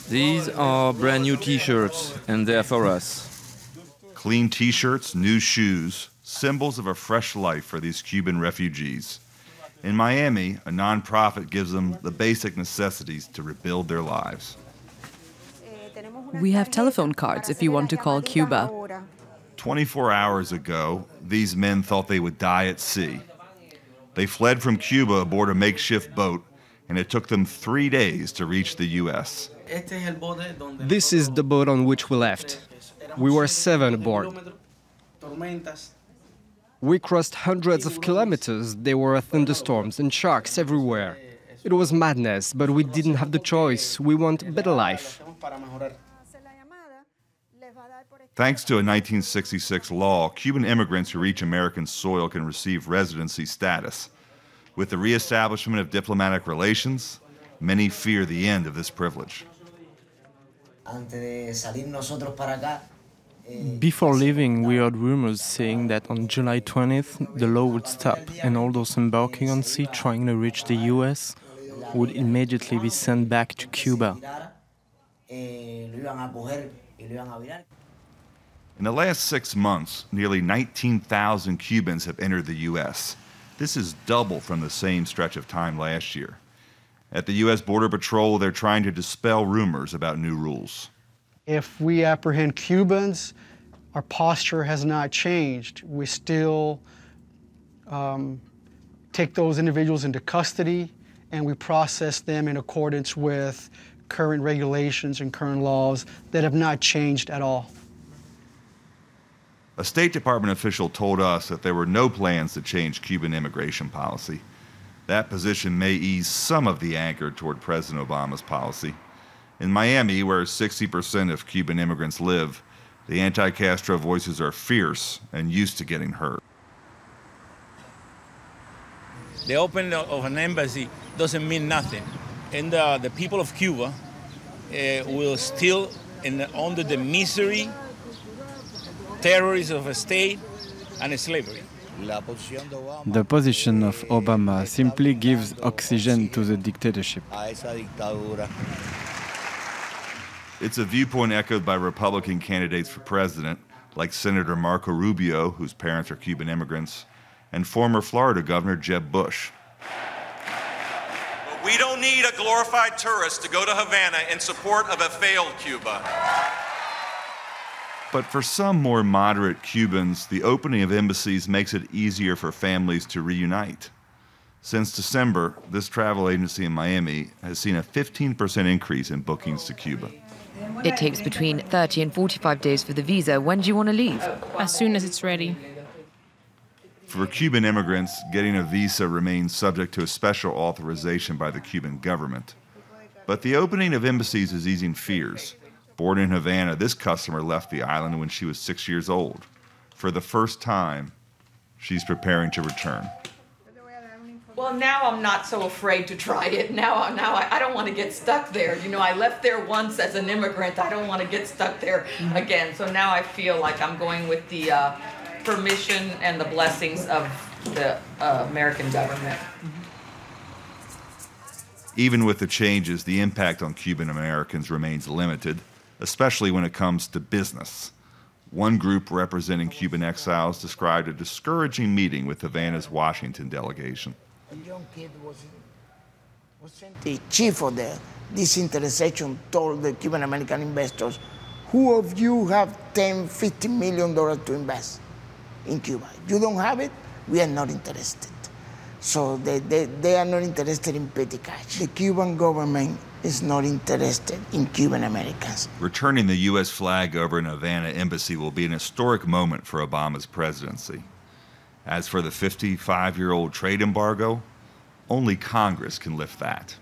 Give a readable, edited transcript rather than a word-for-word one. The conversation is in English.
These are brand new t-shirts, and they're for us. Clean t-shirts, new shoes, symbols of a fresh life for these Cuban refugees. In Miami, a nonprofit gives them the basic necessities to rebuild their lives. We have telephone cards if you want to call Cuba. 24 hours ago, these men thought they would die at sea. They fled from Cuba aboard a makeshift boat, and it took them 3 days to reach the U.S. This is the boat on which we left. We were 7 aboard. We crossed hundreds of kilometers. There were thunderstorms and sharks everywhere. It was madness, but we didn't have the choice. We want a better life. Thanks to a 1966 law, Cuban immigrants who reach American soil can receive residency status. With the reestablishment of diplomatic relations, many fear the end of this privilege. Before leaving, we heard rumors saying that on July 20th, the law would stop, and all those embarking on sea trying to reach the US would immediately be sent back to Cuba. In the last 6 months, nearly 19,000 Cubans have entered the U.S. This is double from the same stretch of time last year. At the U.S. Border Patrol, they're trying to dispel rumors about new rules. If we apprehend Cubans, our posture has not changed. We still take those individuals into custody, and we process them in accordance with current regulations and current laws that have not changed at all. A State Department official told us that there were no plans to change Cuban immigration policy. That position may ease some of the anger toward President Obama's policy. In Miami, where 60% of Cuban immigrants live, the anti-Castro voices are fierce and used to getting hurt. The opening of an embassy doesn't mean nothing. And the people of Cuba will still, under the misery, terrorism of a state, and slavery. The position of Obama simply gives oxygen to the dictatorship. It's a viewpoint echoed by Republican candidates for president, like Senator Marco Rubio, whose parents are Cuban immigrants, and former Florida Governor Jeb Bush. We don't need a glorified tourist to go to Havana in support of a failed Cuba. But for some more moderate Cubans, the opening of embassies makes it easier for families to reunite. Since December, this travel agency in Miami has seen a 15% increase in bookings to Cuba. It takes between 30 and 45 days for the visa. When do you want to leave? As soon as it's ready. For Cuban immigrants, getting a visa remains subject to a special authorization by the Cuban government. But the opening of embassies is easing fears. Born in Havana, this customer left the island when she was 6 years old. For the first time, she's preparing to return. Well, now I'm not so afraid to try it. Now I don't want to get stuck there. You know, I left there once as an immigrant. I don't want to get stuck there again. So now I feel like I'm going with the permission and the blessings of the American government. Even with the changes, the impact on Cuban Americans remains limited, especially when it comes to business. One group representing Cuban exiles described a discouraging meeting with Havana's Washington delegation. A young kid was the chief of the disinterest told the Cuban American investors, who of you have $10, $50 million to invest in Cuba? If you don't have it, we are not interested. So they are not interested in petty cash. The Cuban government is not interested in Cuban Americans. Returning the U.S. flag over an Havana embassy will be an historic moment for Obama's presidency. As for the 55-year-old trade embargo, only Congress can lift that.